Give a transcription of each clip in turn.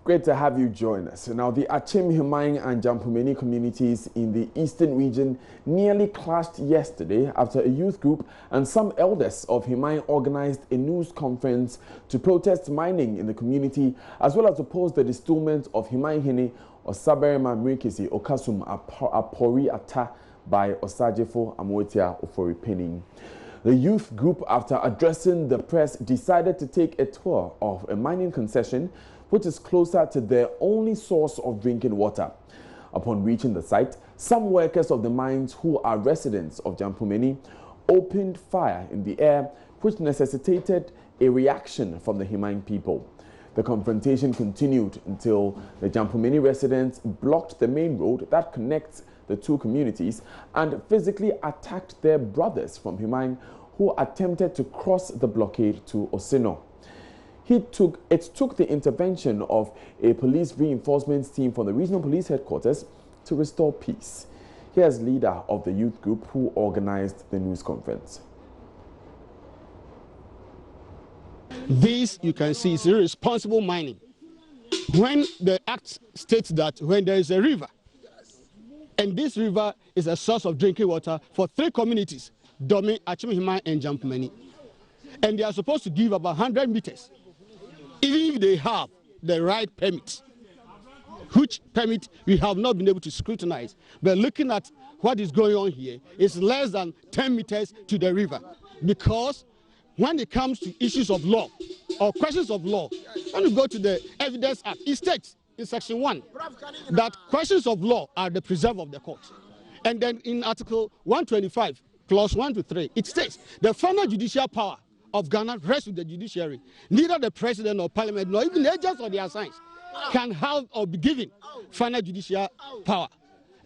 Great to have you join us. Now, the Autism Mine and Jampumeni communities in the eastern region nearly clashed yesterday after a youth group and some elders of Himine organized a news conference to protest mining in the community, as well as oppose the distillment of Himine Hene Osaberema Mrikisi Okasum Apori Ata by Osajefo Amoetia Oforipening. The youth group, after addressing the press, decided to take a tour of a mining concession which is closer to their only source of drinking water. Upon reaching the site, some workers of the mines who are residents of Jampumeni opened fire in the air, which necessitated a reaction from the Himine people. The confrontation continued until the Jampumeni residents blocked the main road that connects the two communities and physically attacked their brothers from Himine who attempted to cross the blockade to Osino. It took the intervention of a police reinforcement team from the regional police headquarters to restore peace. Here's leader of the youth group who organized the news conference. This, you can see, is irresponsible mining. When the act states that when there is a river, and this river is a source of drinking water for 3 communities, Dome, Achimihima, and Jampumeni, and they are supposed to give about 100 meters. Even if they have the right permit, which permit we have not been able to scrutinize, but looking at what is going on here, it's less than 10 meters to the river. Because when it comes to issues of law or questions of law, when you go to the Evidence Act, it states in Section 1 that questions of law are the preserve of the court. And then in Article 125, Clause 1 to 3, it states the final judicial power of Ghana rests with the judiciary. Neither the president or parliament nor even the agents or their signs can have or be given final judicial power.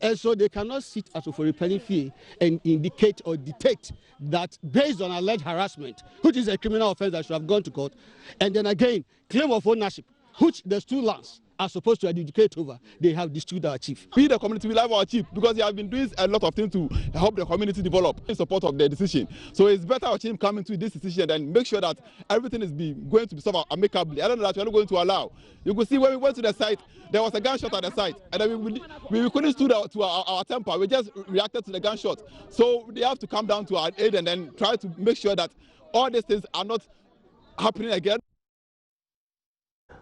And so they cannot sit at a fee and indicate or dictate that based on alleged harassment, which is a criminal offense that should have gone to court, and then again, claim of ownership, which the 2 lands are supposed to adjudicate over, they have disputed our chief. We, the community, we love our chief because he has been doing a lot of things to help the community develop in support of the decision. So it's better our chief coming to this decision and make sure that everything is going to be solved amicably. I don't know that we're not going to allow. You could see when we went to the site, there was a gunshot at the site, and then we couldn't stood out to our temper. We just reacted to the gunshot. So they have to come down to our aid and then try to make sure that all these things are not happening again.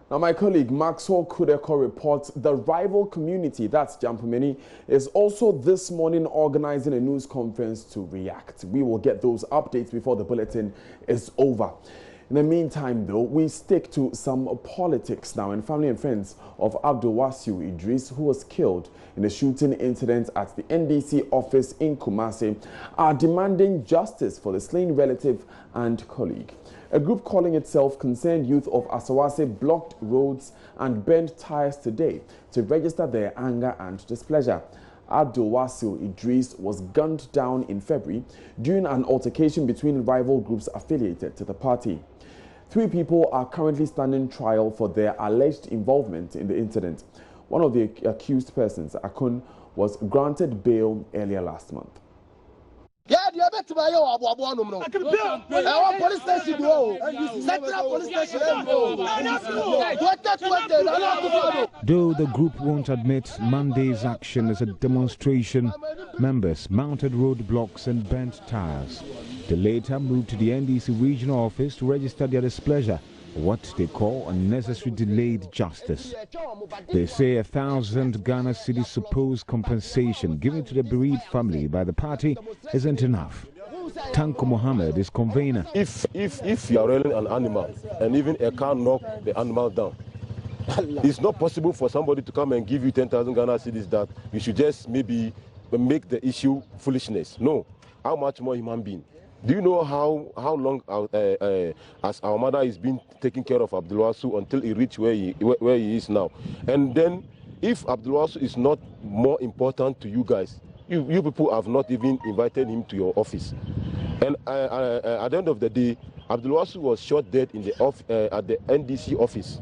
Now, my colleague Maxwell Kudeko reports the rival community, that's Jampumeni, is also this morning organizing a news conference to react. We will get those updates before the bulletin is over. In the meantime, though, we stick to some politics now. And family and friends of Abdul Wasiu Idris, who was killed in a shooting incident at the NDC office in Kumasi, are demanding justice for the slain relative and colleague. A group calling itself Concerned Youth of Asawase blocked roads and burned tires today to register their anger and displeasure. Abdul Wasiu Idris was gunned down in February during an altercation between rival groups affiliated to the party. 3 people are currently standing trial for their alleged involvement in the incident. One of the accused persons, Akun, was granted bail earlier last month. Though the group won't admit Monday's action as a demonstration, members mounted roadblocks and burnt tires. They later moved to the NDC regional office to register their displeasure, what they call unnecessary delayed justice. They say 1,000 Ghana cedis supposed compensation given to the bereaved family by the party isn't enough. Tanko Mohammed is convener. If you are railing an animal and even a car knock the animal down, it's not possible for somebody to come and give you 10,000 Ghana cedis that you should just maybe make the issue foolishness. No. How much more human being? Do you know how long as our mother is being taking care of Abdul Wasiu until he reached where he is now? And then if Abdul Wasiu is not more important to you guys, you people have not even invited him to your office. And at the end of the day, Abdul Wasiu was shot dead in at the NDC office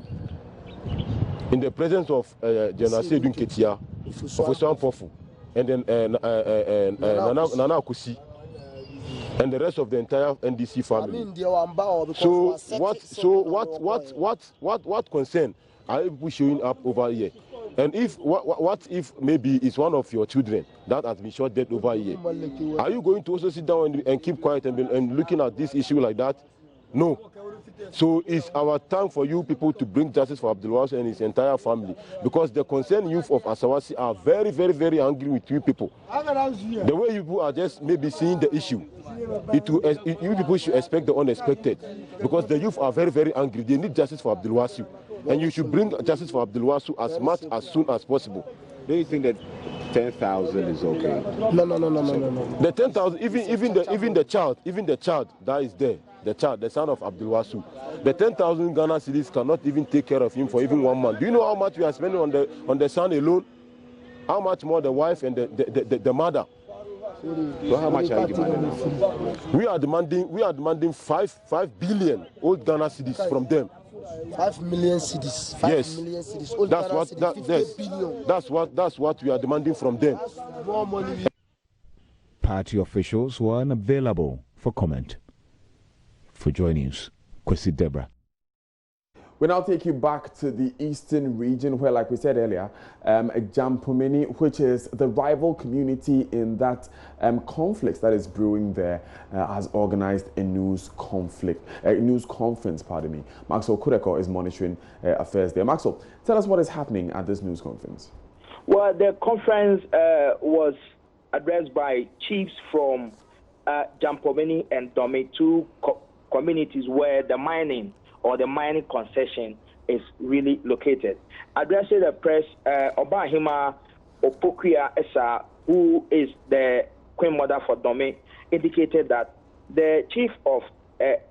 in the presence of General Sedun Ketia, Professor Pofu, and then Nana Akusi, and the rest of the entire NDC family. So what concern are people showing up over here? And if what if maybe it's one of your children that has been shot dead over here? Are you going to also sit down and keep quiet and looking at this issue like that? No. So it's our time for you people to bring justice for Abdulwasi and his entire family, because the concerned youth of Asawasi are very, very, very angry with you people. The way you people are just maybe seeing the issue, you people should expect the unexpected, because the youth are very, very angry. They need justice for Abdulwasi, and you should bring justice for Abdulwasi as soon as possible. Do you think that 10,000 is okay? No. The 10,000, even the child that is there, the son of Abdulwasi, the 10,000 Ghana cedis cannot even take care of him for even 1 month. Do you know how much we are spending on the son alone? How much more the wife and the mother? So how much are you demanding now? We are demanding 5 billion old Ghana cedis from them. 5 million cedis. Yes. Million cedis. That's what we are demanding from them. More money. Party officials were unavailable for comment. For Joy News, Kwesi Deborah. We now take you back to the eastern region where, like we said earlier, Jampomeni, which is the rival community in that conflict that is brewing there, has organized a news conference. Maxwell Kureko is monitoring affairs there. Maxwell, tell us what is happening at this news conference. Well, the conference was addressed by chiefs from Jampomeni and Dome, two communities where the mining concession is really located. Addressing the press, Obahima Opokuya Esa, who is the Queen Mother for Dome, indicated that the chief of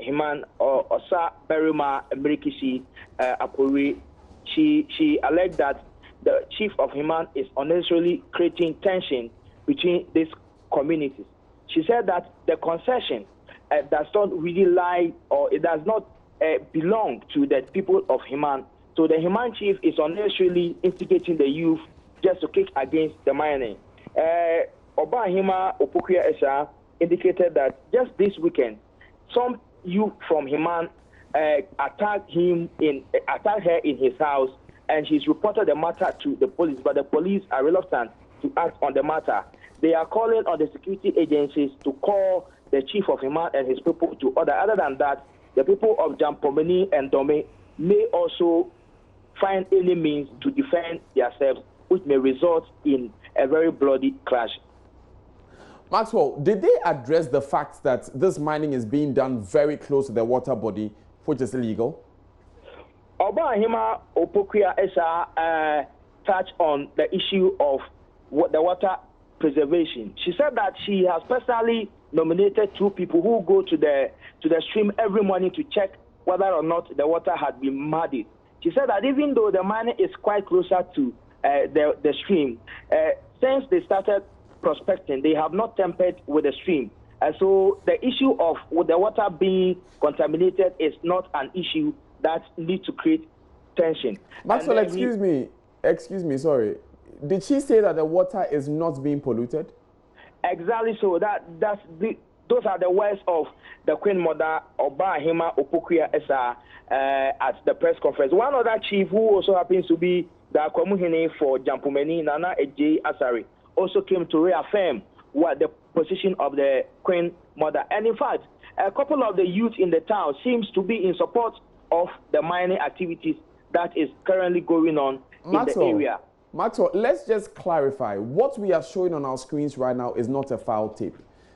Himan, Osa Berima Mrikisi Apuri, she alleged that the chief of Himan is unnecessarily creating tension between these communities. She said that the concession does not really lie, or it does not belong to the people of Himan. So the Himan chief is unnecessarily instigating the youth just to kick against the mining. Obahima Opokuya Esa indicated that just this weekend, some youth from Himan attacked her in his house, and she's reported the matter to the police, but the police are reluctant to act on the matter. They are calling on the security agencies to call the chief of Himan and his people to order. Other than that, the people of Jampomeni and Dome may also find any means to defend themselves, which may result in a very bloody clash. Maxwell, did they address the fact that this mining is being done very close to the water body, which is illegal? Obahima Opokuya Esa touched on the issue of the water preservation. She said that she has personally nominated 2 people who go to the stream every morning to check whether or not the water had been muddied. She said that even though the mine is quite closer to the stream, since they started prospecting, they have not tampered with the stream. And so the issue of the water being contaminated is not an issue that needs to create tension. Maxwell, excuse me, sorry. Did she say that the water is not being polluted? Exactly so. Those are the words of the Queen Mother, Obahima Opokuya Esa, at the press conference. One other chief who also happens to be the Akwamuhene for Jampomeni, Nana Eje Asari, also came to reaffirm what the position of the Queen Mother. And in fact, a couple of the youth in the town seems to be in support of the mining activities that is currently going on in the area. Maxwell, let's just clarify. What we are showing on our screens right now is not a foul tape.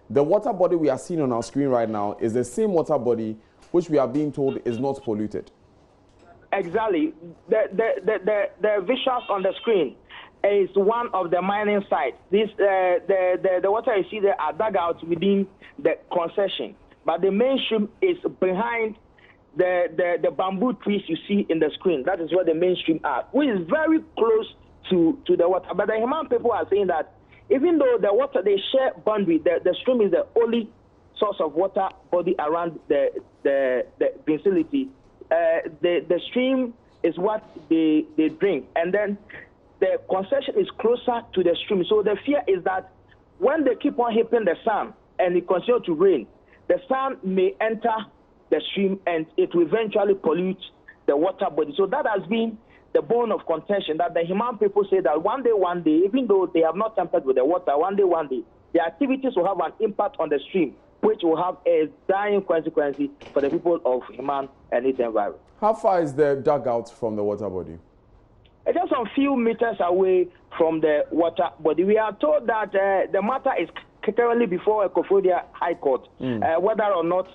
The water body we are seeing on our screen right now is the same water body which we are being told is not polluted. Exactly. The visuals on the screen is one of the mining sites. The water you see there are dug out within the concession, but the mainstream is behind the bamboo trees you see in the screen. That is where the mainstream are, which is very close to the water. But the Himan people are saying that even though the water, they share boundary, the stream is the only source of water body around the vicinity. The stream is what they drink, and then the concession is closer to the stream. So the fear is that when they keep on heaping the sand and it continues to rain, the sand may enter the stream and it will eventually pollute the water body. So that has been the bone of contention that the Himan people say that one day, even though they have not tampered with the water, one day, the activities will have an impact on the stream, which will have a dire consequence for the people of Himan and its environment. How far is the dugout from the water body? It's just a few meters away from the water body. We are told that the matter is currently before Kofodia High Court, whether or not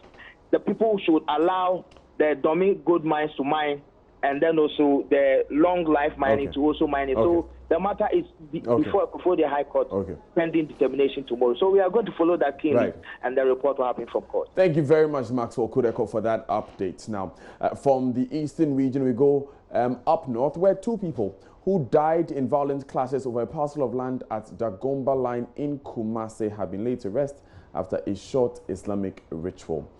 the people should allow the Domi gold mines to mine, and then also the long life mining to also mine it. So the matter is before the High Court, pending determination tomorrow. So we are going to follow that keenly, and the report will happen from court. Thank you very much, Maxwell Kudeko, for that update. Now, from the eastern region, we go up north, where 2 people who died in violent clashes over a parcel of land at Dagomba line in Kumasi have been laid to rest after a short Islamic ritual.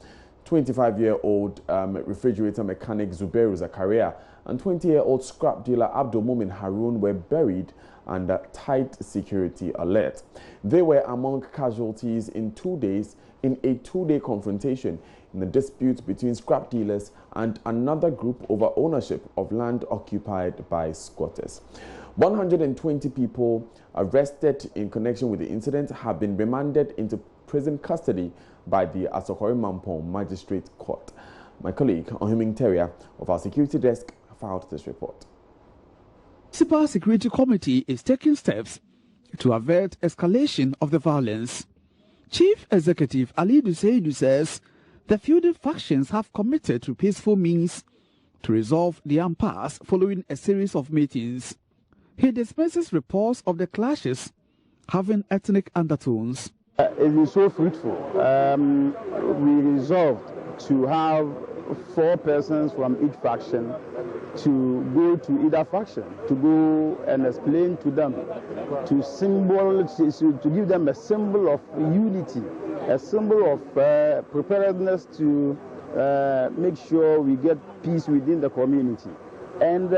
25-year-old refrigerator mechanic Zubairu Zakaria and 20-year-old scrap dealer Abdul Mumin Harun were buried under tight security alert. They were among casualties in 2 days in a 2-day confrontation in the dispute between scrap dealers and another group over ownership of land occupied by squatters. 120 people arrested in connection with the incident have been remanded into prison custody by the Asokore Mampong Magistrate Court. My colleague, Ohiming Teria of our security desk, filed this report. The Municipal Security Committee is taking steps to avert escalation of the violence. Chief Executive Ali Duseidu says the feudal factions have committed to peaceful means to resolve the impasse following a series of meetings. He dismisses reports of the clashes having ethnic undertones. It is so fruitful. We resolved to have 4 persons from each faction to go to either faction, to go and explain to them, to give them a symbol of unity, a symbol of preparedness to make sure we get peace within the community. And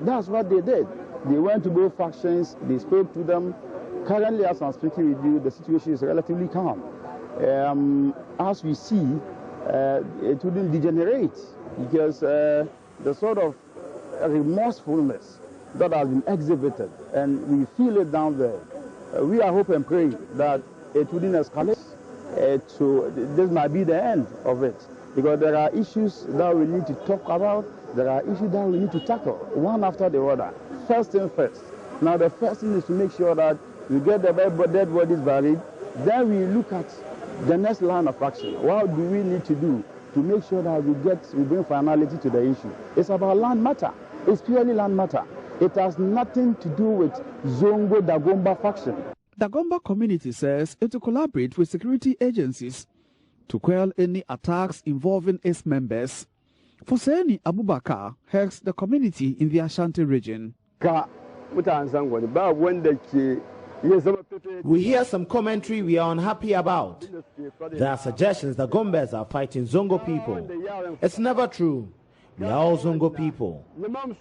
that's what they did. They went to both factions, they spoke to them. Currently, as I'm speaking with you, the situation is relatively calm. As we see, it wouldn't degenerate because the sort of remorsefulness that has been exhibited, and we feel it down there. We are hoping and praying that it wouldn't escalate. So this might be the end of it, because there are issues that we need to talk about. There are issues that we need to tackle one after the other. First thing first. Now, the first thing is to make sure that we get the dead bodies buried. Then we look at the next line of action. What do we need to do to make sure that we bring finality to the issue? It's about land matter. It's purely land matter. It has nothing to do with Zongo Dagomba faction. Dagomba community says it will collaborate with security agencies to quell any attacks involving its members. Foseni Abubakar heads the community in the Ashanti region. We hear some commentary we are unhappy about. There are suggestions that Gombas are fighting Zongo people. It's never true. We are all Zongo people.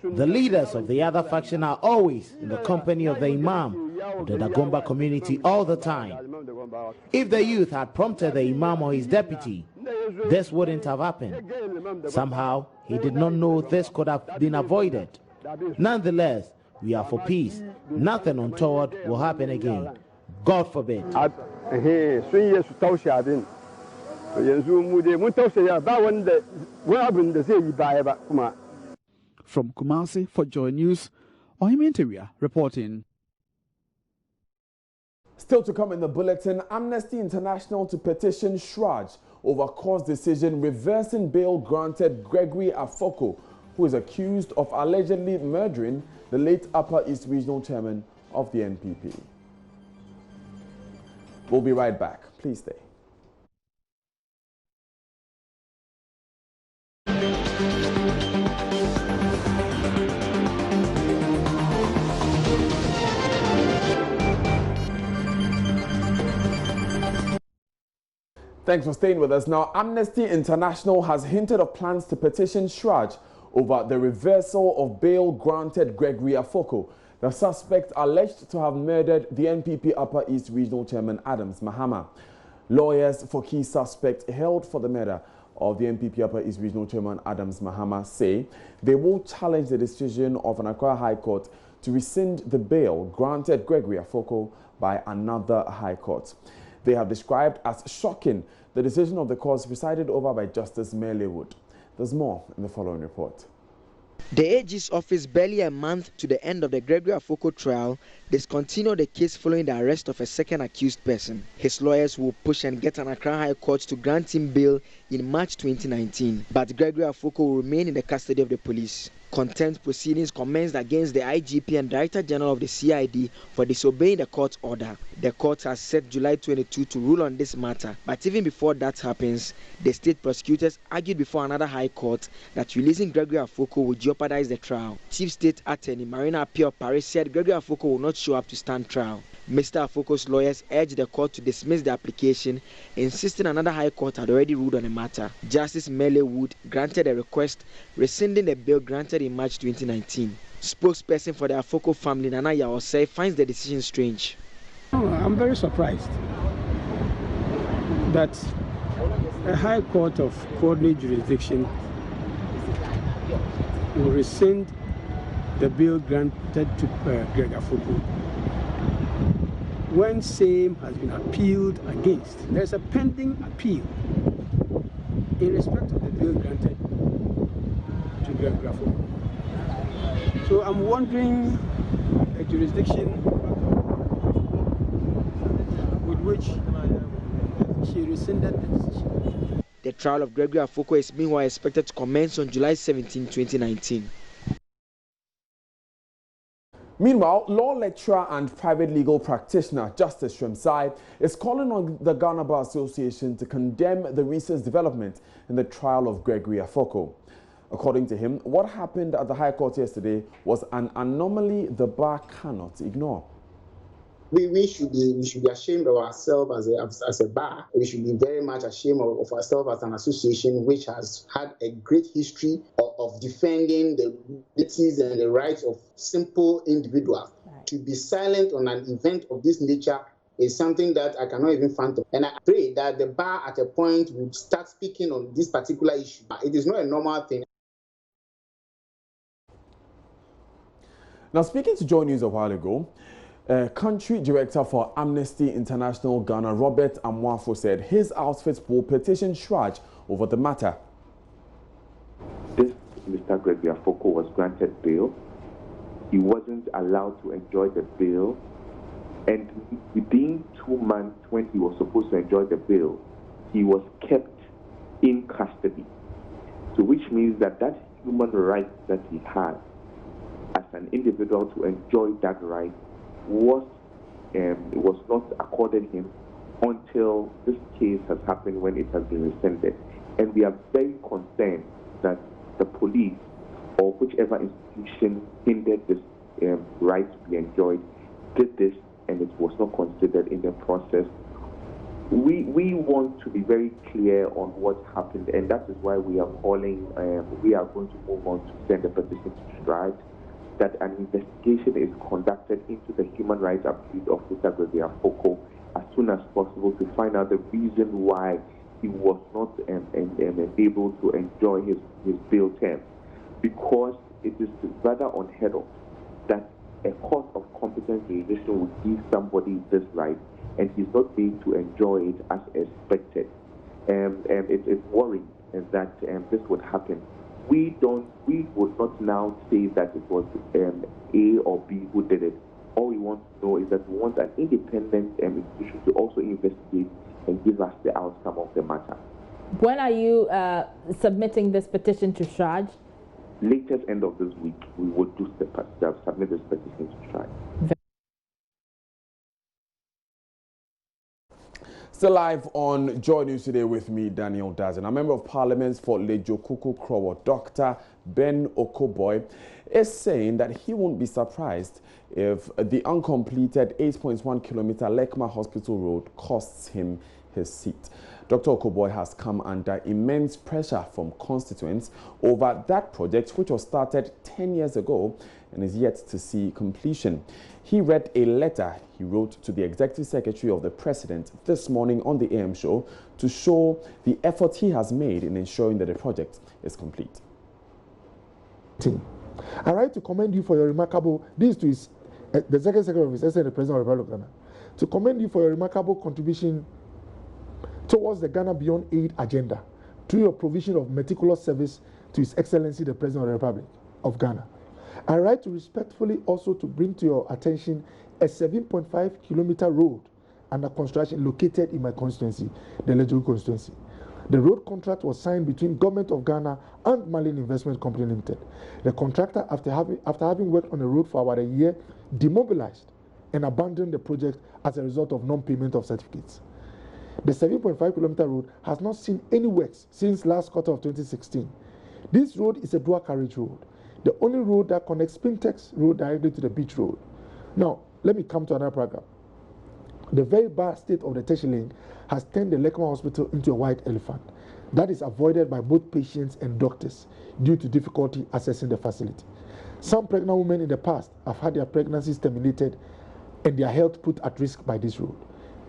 The leaders of the other faction are always in the company of the Imam of the Dagomba community all the time. If the youth had prompted the Imam or his deputy, this wouldn't have happened. Somehow, he did not know this could have been avoided. Nonetheless, we are for peace. Nothing untoward will happen again. God forbid. From Kumasi for Joy News, Ohiming Teria reporting. Still to come in the bulletin, Amnesty International to petition Shraj over court's decision reversing bail granted Gregory Afoko, who is accused of allegedly murdering the late Upper East Regional Chairman of the NPP. We'll be right back. Please stay. Thanks for staying with us. Now, Amnesty International has hinted of plans to petition Shraj over the reversal of bail granted Gregory Afoko, the suspect alleged to have murdered the NPP Upper East Regional Chairman Adams Mahama. Lawyers for key suspect held for the murder of the NPP Upper East Regional Chairman Adams Mahama say they will challenge the decision of an Accra High Court to rescind the bail granted Gregory Afoko by another High Court. They have described as shocking the decision of the courts presided over by Justice Merle Wood. There's more in the following report. The AG's office, barely a month to the end of the Gregory Afoko trial, discontinued the case following the arrest of a second accused person. His lawyers will push and get an Accra High Court to grant him bail in March 2019. But Gregory Afoko will remain in the custody of the police. Contempt proceedings commenced against the IGP and Director General of the CID for disobeying the court order. The court has set July 22 to rule on this matter, but even before that happens, the state prosecutors argued before another high court that releasing Gregory Afoko would jeopardize the trial. Chief State Attorney Marina Appiah Paris said Gregory Afoko will not show up to stand trial. Mr. Afoko's lawyers urged the court to dismiss the application, insisting another high court had already ruled on the matter. Justice Merle Wood granted a request, rescinding the bail granted in March 2019. Spokesperson for the Afoko family, Nana Yaosei, finds the decision strange. I'm very surprised that a high court of coordinate jurisdiction will rescind the bail granted to Greg Afoko when same has been appealed against. There's a pending appeal in respect of the bail granted to Greg Afoko. So I'm wondering the jurisdiction with which she rescinded the decision. The trial of Gregory Afoko is meanwhile expected to commence on July 17, 2019. Meanwhile, law lecturer and private legal practitioner Justice Shremsai is calling on the Ghana Bar Association to condemn the recent development in the trial of Gregory Afoko. According to him, what happened at the High Court yesterday was an anomaly the bar cannot ignore. We should be ashamed of ourselves as a bar. We should be very much ashamed of ourselves as an association which has had a great history of defending the liberties and the rights of simple individuals. Right. To be silent on an event of this nature is something that I cannot even fathom. And I pray that the bar at a point would start speaking on this particular issue. It is not a normal thing. Now, speaking to Joy News a while ago, Country Director for Amnesty International Ghana, Robert Amwafo, said his outfit will petition Shraj over the matter. This Mr. Gregory Afoko was granted bail. He wasn't allowed to enjoy the bail. And within 2 months, when he was supposed to enjoy the bail, he was kept in custody. So which means that that human right that he had as an individual to enjoy that right was not accorded him until this case has happened, when it has been rescinded. And we are very concerned that the police or whichever institution hindered this right to be enjoyed did this, and it was not considered in the process. We want to be very clear on what happened, and that is why we are calling, we are going to move on to send a petition to Shraj that an investigation is conducted into the human rights abuse of Mr. Gregory Afoko as soon as possible to find out the reason why he was not able to enjoy his bail term. Because it is rather unheard of that a court of competent jurisdiction would give somebody this right and he's not able to enjoy it as expected. It's worrying that this would happen. We would not now say that it was A or B who did it. All we want to know is that we want an independent institution to also investigate and give us the outcome of the matter. When are you submitting this petition to Shraj? Latest end of this week, we will submit this petition to Shraj. Still live on Joy News today with me, Daniel Dazen. A member of Parliament for Lejokuku Krowo, Dr. Ben Acquah, is saying that he won't be surprised if the uncompleted 8.1 kilometer Lekma Hospital Road costs him his seat. Dr. Okoboy has come under immense pressure from constituents over that project, which was started 10 years ago and is yet to see completion. He read a letter he wrote to the Executive Secretary of the President this morning on the AM show to show the effort he has made in ensuring that the project is complete. I write to commend you for your remarkable, this to his, the Secretary of His Excellency, the President of the Republic of Ghana, to commend you for your remarkable contribution towards the Ghana Beyond Aid agenda through your provision of meticulous service to His Excellency the President of the Republic of Ghana. I write to respectfully also to bring to your attention a 7.5-kilometer road under construction located in my constituency, the Lejogu constituency. The road contract was signed between Government of Ghana and Marlin Investment Company Limited. The contractor, after having worked on the road for about a year, demobilized and abandoned the project as a result of non-payment of certificates. The 7.5-kilometer road has not seen any works since last quarter of 2016. This road is a dual carriage road, the only road that connects Spintex Road directly to the beach road. Now, let me come to another paragraph. The very bad state of the tertiary link has turned the Lekma Hospital into a white elephant. That is avoided by both patients and doctors due to difficulty accessing the facility. Some pregnant women in the past have had their pregnancies terminated and their health put at risk by this road.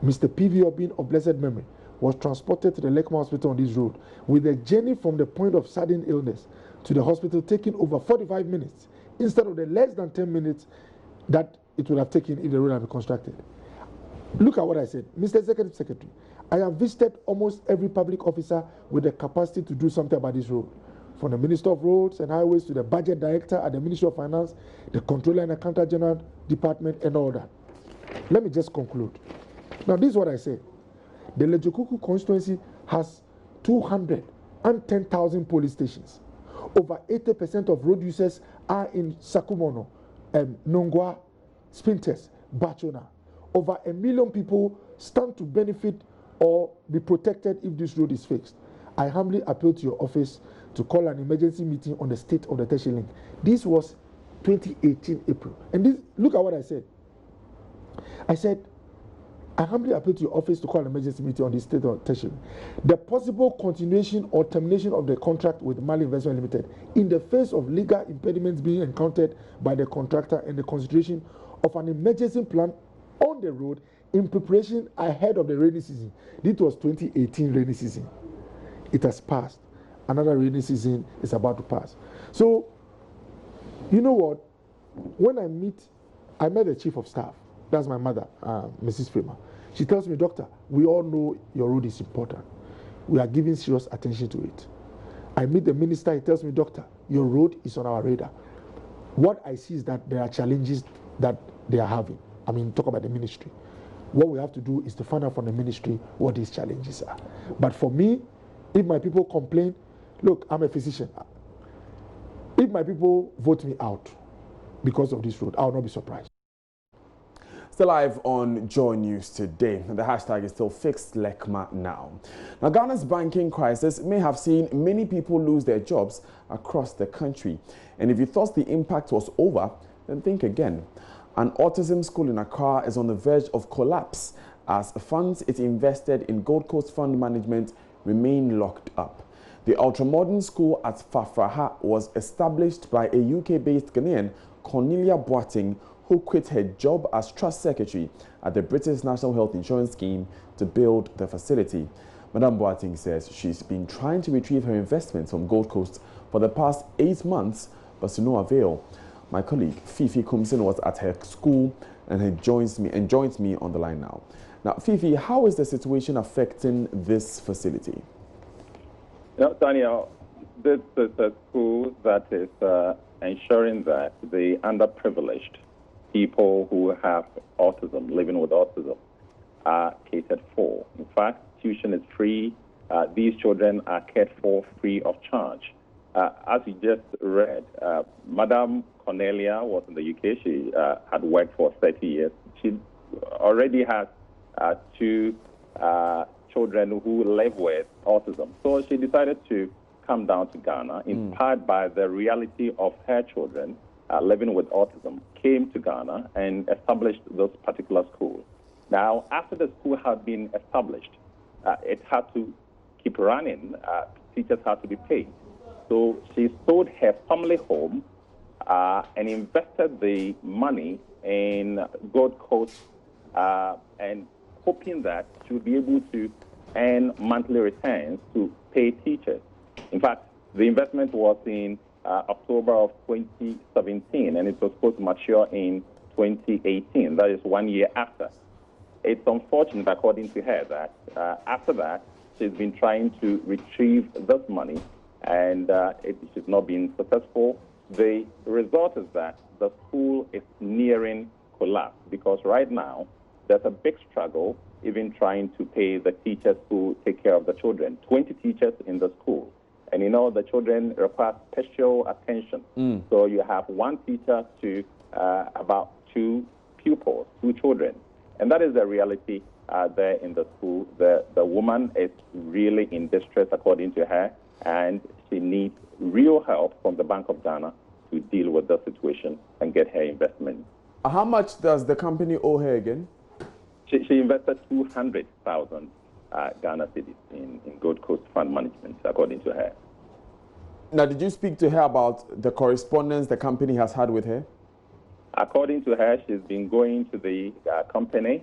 Mr. P.V. Obin of blessed memory was transported to the Lekma Hospital on this road, with a journey from the point of sudden illness to the hospital taking over 45 minutes instead of the less than 10 minutes that it would have taken if the road had been constructed. Look at what I said. Mr. Executive Secretary, I have visited almost every public officer with the capacity to do something about this road, from the Minister of Roads and Highways to the Budget Director at the Ministry of Finance, the Controller and Accountant General Department, and all that. Let me just conclude. Now, this is what I say. The Lejogu constituency has 210,000 police stations. Over 80% of road users are in Sakumono, Nongwa, Spintex, Bachona. Over 1 million people stand to benefit or be protected if this road is fixed. I humbly appeal to your office to call an emergency meeting on the state of the tertiary link. This was 2018 April. And this, look at what I said. I said, I humbly appeal to your office to call an emergency meeting on the state of tertiary. The possible continuation or termination of the contract with Mali Investment Limited in the face of legal impediments being encountered by the contractor and the consideration of an emergency plan on the road in preparation ahead of the rainy season. This was 2018 rainy season. It has passed. Another rainy season is about to pass. So, you know what? When I met the chief of staff. That's my mother, Mrs. Freeman. She tells me, Doctor, we all know your road is important. We are giving serious attention to it. I meet the minister, he tells me, Doctor, your road is on our radar. What I see is that there are challenges that they are having. I mean, talk about the ministry. What we have to do is to find out from the ministry what these challenges are. But for me, if my people complain, look, I'm a physician. If my people vote me out because of this road, I will not be surprised. Still live on Joy News today. The hashtag is still fixed Lekma now. Now, Ghana's banking crisis may have seen many people lose their jobs across the country. And if you thought the impact was over, then think again. An autism school in Accra is on the verge of collapse as funds it invested in Gold Coast Fund Management remain locked up. The ultramodern school at Fafraha was established by a UK-based Ghanaian, Cornelia Boateng, who quit her job as Trust Secretary at the British National Health Insurance Scheme to build the facility. Madam Boateng says she's been trying to retrieve her investments from Gold Coast for the past 8 months, but to no avail. My colleague Fifi Kumsin was at her school and joins me on the line now. Now, Fifi, how is the situation affecting this facility? Daniel, this is a school that is ensuring that the underprivileged people who have autism, living with autism, are catered for. In fact, tuition is free. These children are cared for free of charge. As you just read, Madam Cornelia was in the UK. She had worked for 30 years. She already has 2 children who live with autism. So she decided to come down to Ghana, inspired by the reality of her children living with autism, came to Ghana and established this particular school. Now, after the school had been established, it had to keep running. Teachers had to be paid. So she sold her family home and invested the money in Gold Coast and hoping that she would be able to earn monthly returns to pay teachers. In fact, the investment was in October of 2017, and it was supposed to mature in 2018. That is 1 year after. It's unfortunate, according to her, that after that, she's been trying to retrieve this money, and she's not been successful. The result is that the school is nearing collapse, because right now there's a big struggle even trying to pay the teachers who take care of the children. 20 teachers in the school. And you know, the children require special attention. So you have one teacher to about 2 pupils, 2 children. And that is the reality there in the school. The woman is really in distress, according to her, and she needs real help from the Bank of Ghana to deal with the situation and get her investment. How much does the company owe her again? She invested 200,000 Ghana cedis in Gold Coast Fund Management, according to her. Now, did you speak to her about the correspondence the company has had with her? According to her, she's been going to the company,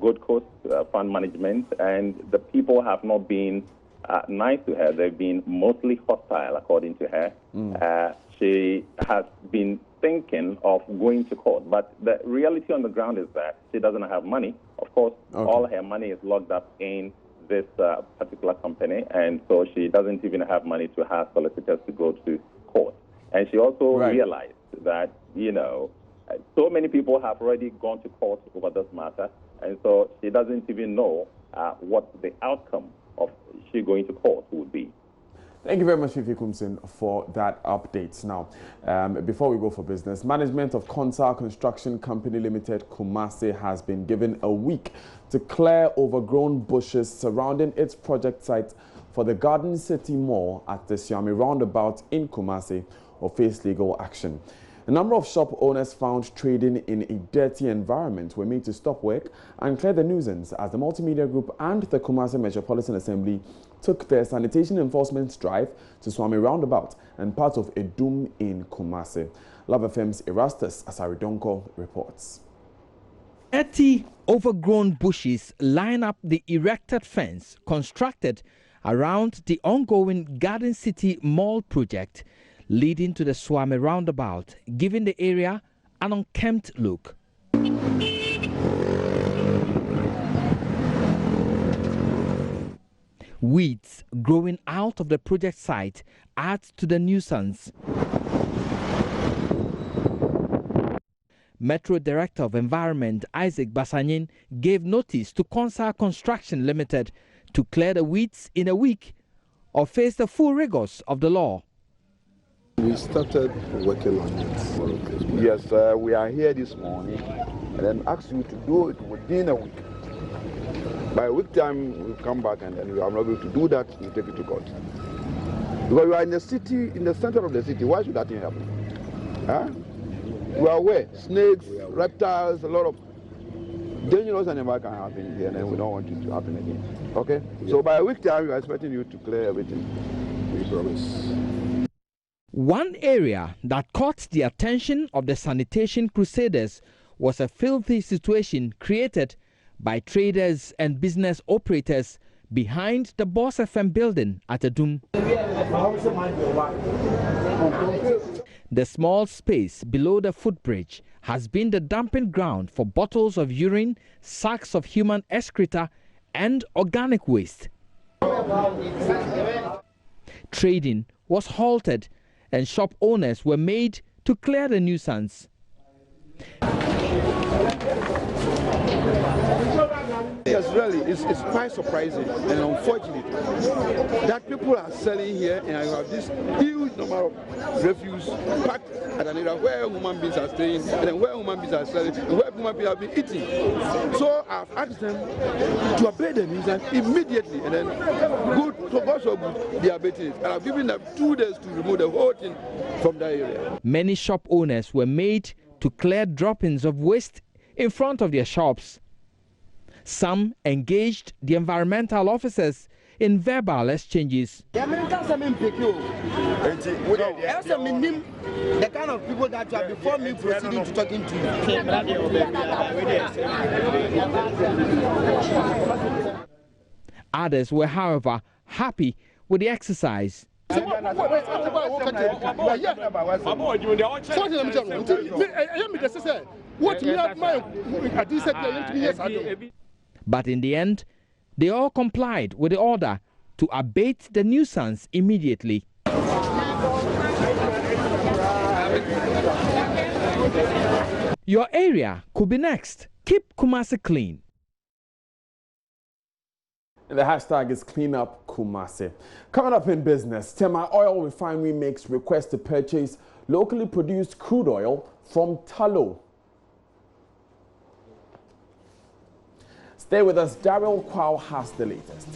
Gold Coast Fund Management, and the people have not been nice to her. They've been mostly hostile, according to her. She has been thinking of going to court, but the reality on the ground is that she doesn't have money. Of course, all her money is locked up in this particular company, and so she doesn't even have money to have solicitors to go to court. And she also realized that, you know, so many people have already gone to court over this matter, and so she doesn't even know what the outcome of she going to court would be. Thank you very much, Fifi Kumsin, for that update. Now, before we go for business, management of Consar Construction Company Limited, Kumasi, has been given a week to clear overgrown bushes surrounding its project site for the Garden City Mall at the Siami Roundabout in Kumasi, or face legal action. A number of shop owners found trading in a dirty environment were made to stop work and clear the nuisance as the Multimedia Group and the Kumasi Metropolitan Assembly took their sanitation enforcement drive to Swami Roundabout and part of Edum in Kumasi. Love FM's Erastus Asaridonko reports. 30 overgrown bushes line up the erected fence constructed around the ongoing Garden City Mall project, leading to the Swami Roundabout, giving the area an unkempt look. Weeds growing out of the project site add to the nuisance. Metro Director of Environment Isaac Basanyin gave notice to Consar Construction Limited to clear the weeds in a week or face the full rigors of the law. We started working on it. Yes, we are here this morning and then ask you to do it within a week. By a week time, we'll come back and then we are not able to do that, we take it to court. Because we are in the city, in the center of the city, why should that thing happen? Huh? We are aware, snakes, reptiles, a lot of dangerous animals can happen here, and then we don't want it to happen again. Okay? Yeah. So by a week time, we are expecting you to clear everything. We promise. One area that caught the attention of the sanitation crusaders was a filthy situation created by traders and business operators behind the Boss FM building at Edum. The small space below the footbridge has been the dumping ground for bottles of urine, sacks of human excreta, and organic waste. Trading was halted and shop owners were made to clear the nuisance. Yes, really, it's quite surprising and unfortunate that people are selling here and you have this huge number of refuse packed at an area where human beings are staying and then where human beings are selling and where human beings have been eating. So I've asked them to abate the nuisance immediately and then God so good, they are abating it. And I've given them 2 days to remove the whole thing from that area. Many shop owners were made to clear droppings of waste in front of their shops. Some engaged the environmental officers in verbal exchanges. The kind of people that you are before me proceeding to talking to you. Others were, however, happy with the exercise. But in the end, they all complied with the order to abate the nuisance immediately. Your area could be next. Keep Kumasi clean. And the hashtag is Clean Up Kumasi. Coming up in business, Tema Oil Refinery makes request to purchase locally produced crude oil from tallow. Stay with us. Daryl Kwao has the latest.